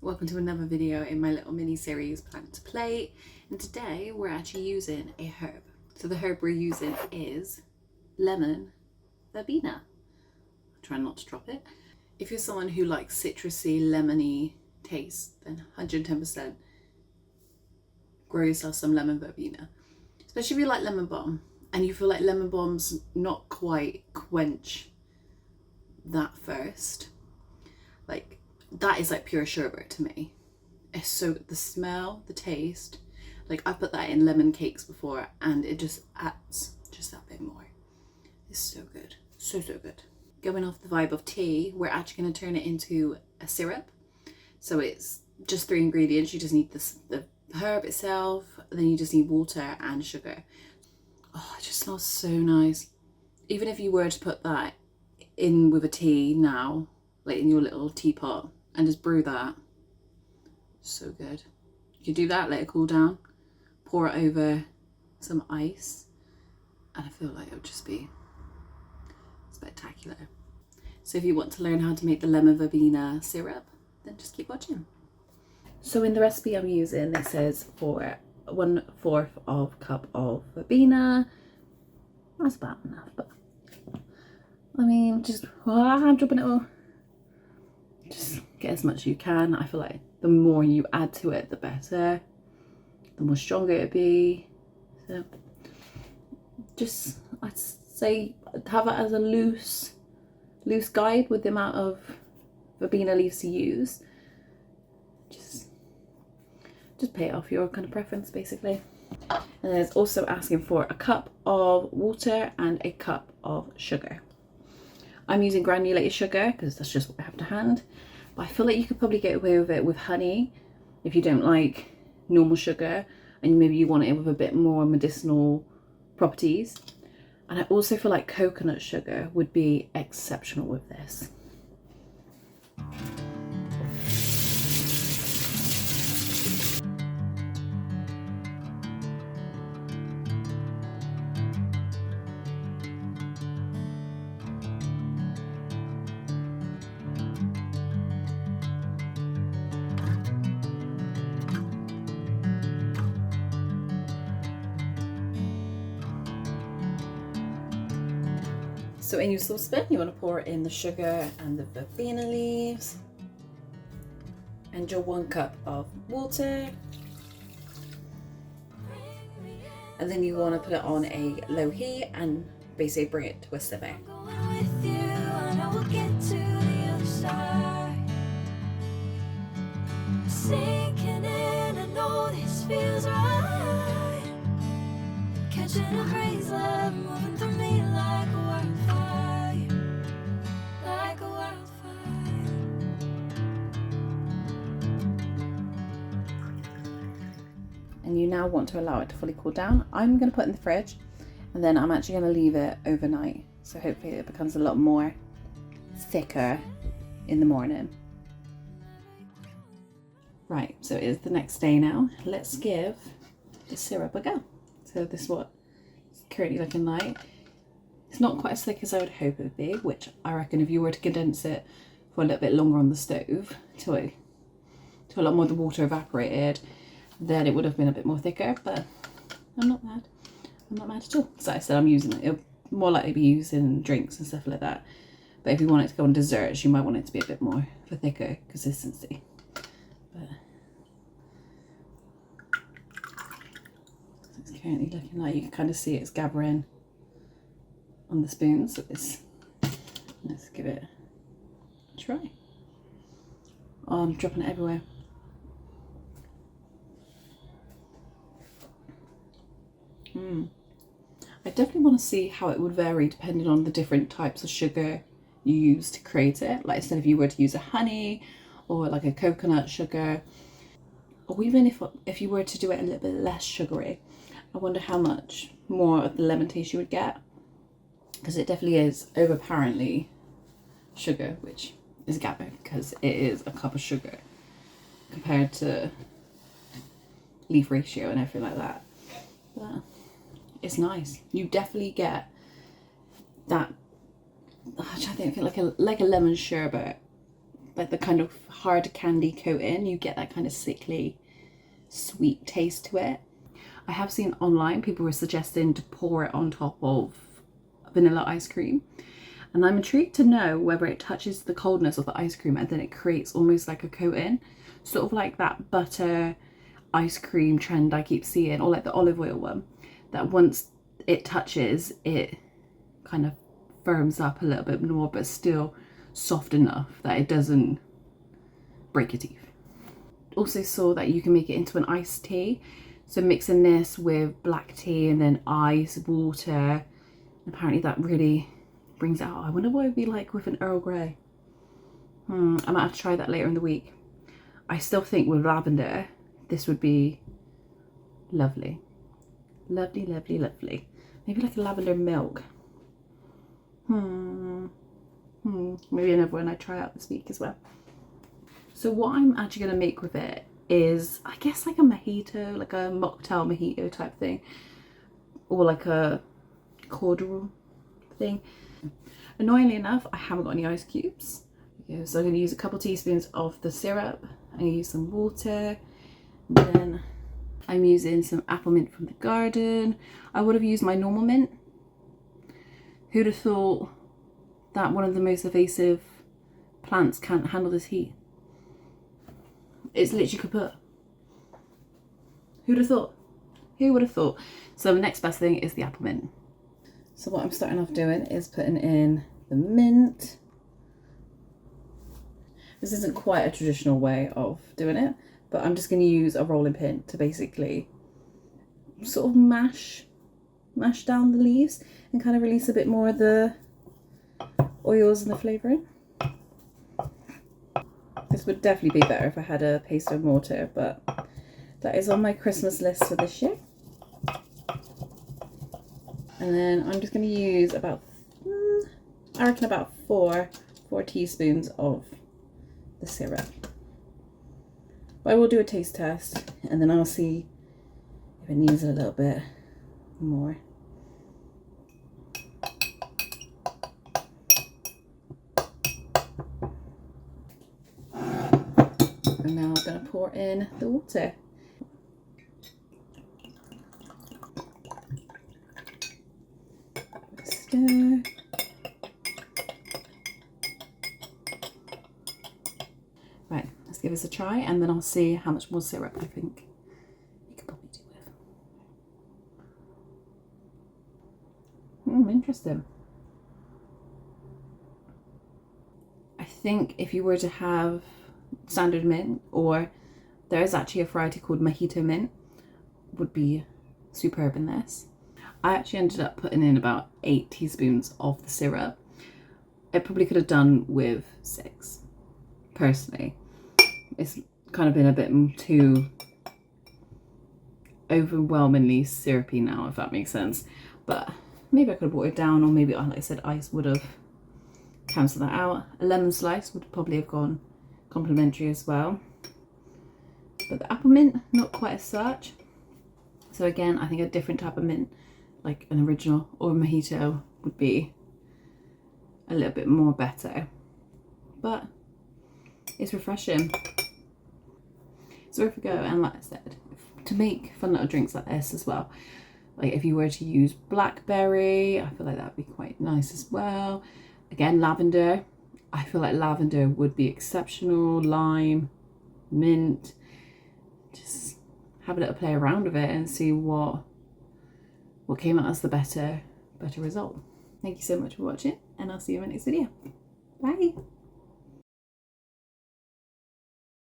welcome to another video in my little mini series Plant to Plate, and today we're actually using a herb. So the herb we're using is lemon verbena. Try not to drop it. If you're someone who likes citrusy, lemony taste, then 110% grow yourself some lemon verbena. Especially if you like lemon balm and you feel like lemon balm's not quite quench that thirst. Like, that is like pure sherbet to me. It's so good. The smell, the taste, like I've put that in lemon cakes before and it just adds just that bit more. It's so good, so good. Going off the vibe of tea, we're actually going to turn it into a syrup. So it's just 3 ingredients. You just need the herb itself, then you just need water and sugar. Oh, it just smells so nice. Even if you were to put that in with a tea now, like in your little teapot, and just brew that, so good. You can do that, let it cool down, pour it over some ice, and I feel like it would just be spectacular. So if you want to learn how to make the lemon verbena syrup, then just keep watching. So in the recipe I'm using, it says for 1/4 of cup of verbena. That's about enough, but I mean, just I'm dropping it all. Just get as much as you can. I feel like the more you add to it, the better, the more stronger it'll be. So just, I'd say, have it as a loose guide with the amount of verbena leaves to use. Just pay it off your kind of preference, basically. And then it's also asking for a cup of water and a cup of sugar. I'm using granulated sugar because that's just what I have to hand. But I feel like you could probably get away with it with honey if you don't like normal sugar and maybe you want it with a bit more medicinal properties. And I also feel like coconut sugar would be exceptional with this. So in your saucepan, you want to pour in the sugar and the verbena leaves and your 1 cup of water. And then you want to put it on a low heat and basically bring it to a simmer. Sinking in, I know this feels right. Catching a breeze, love moving through me like a wildfire, like a wildfire. And you now want to allow it to fully cool down. I'm going to put it in the fridge, and then I'm actually going to leave it overnight. So hopefully it becomes a lot more thicker in the morning. Right, so it is the next day now. Let's give the syrup a go. So this is what it's currently looking like. It's not quite as thick as I would hope it would be, which I reckon if you were to condense it for a little bit longer on the stove till a lot more of the water evaporated, then it would have been a bit more thicker, but I'm not mad. I'm not mad at all. So I said I'm using it. It'll more likely be used in drinks and stuff like that. But if you want it to go on desserts, you might want it to be a bit more for thicker consistency. But it's currently looking like you can kind of see it's gathering on the spoon. So let's give it a try. Oh, I'm dropping it everywhere. I definitely want to see how it would vary depending on the different types of sugar you use to create it. Like, instead if you were to use a honey or like a coconut sugar, or even if you were to do it a little bit less sugary, I wonder how much more of the lemon taste you would get, because it definitely is overpoweringly sugar, which is a gap because it is a cup of sugar compared to leaf ratio and everything like that. But it's nice. You definitely get that, I think like a lemon sherbet like the kind of hard candy coating, you get that kind of sickly sweet taste to it. I have seen online people were suggesting to pour it on top of vanilla ice cream, and I'm intrigued to know whether it touches the coldness of the ice cream and then it creates almost like a coating, sort of like that butter ice cream trend I keep seeing, or like the olive oil one, that once it touches it kind of firms up a little bit more, but still soft enough that it doesn't break your teeth. Also saw that you can make it into an iced tea, so mixing this with black tea and then ice, water, apparently that really brings it out. I wonder what it would be like with an Earl Grey. I might have to try that later in the week. I still think with lavender this would be lovely. Lovely, lovely, lovely. Maybe like a lavender milk. Maybe another one I try out this week as well. So what I'm actually going to make with it is, I guess, like a mojito, like a mocktail mojito type thing, or like a cordial thing. Annoyingly enough, I haven't got any ice cubes. Okay, so I'm going to use a couple teaspoons of the syrup. I'm going to use some water. Then I'm using some apple mint from the garden. I would have used my normal mint. Who'd have thought that one of the most evasive plants can't handle this heat? It's literally kaput. Who'd have thought? Who would have thought? So the next best thing is the apple mint. So what I'm starting off doing is putting in the mint. This isn't quite a traditional way of doing it, but I'm just going to use a rolling pin to basically sort of mash down the leaves and kind of release a bit more of the oils and the flavouring. This would definitely be better if I had a paste and mortar, but that is on my Christmas list for this year. And then I'm just going to use about, I reckon about four teaspoons of the syrup. But I will do a taste test and then I'll see if it needs a little bit more. And now I'm going to pour in the water. Stir. Right, let's give this a try and then I'll see how much more syrup I think you could probably do with. Interesting. I think if you were to have standard mint, or there is actually a variety called mojito mint, would be superb in this. I actually ended up putting in about 8 teaspoons of the syrup. I probably could have done with 6, personally. It's kind of been a bit too overwhelmingly syrupy now, if that makes sense. But maybe I could have brought it down, or maybe, like I said, ice would have cancelled that out. A lemon slice would probably have gone complimentary as well. But the apple mint, not quite as such. So again, I think a different type of mint, like an original or a mojito, would be a little bit more better. But it's refreshing. So if we go, and like I said, to make fun little drinks like this as well, like if you were to use blackberry, I feel like that'd be quite nice as well. Again, lavender, I feel like lavender would be exceptional. Lime, mint, just have a little play around with it and see what came out as the better result. Thank you so much for watching, and I'll see you in my next video. Bye.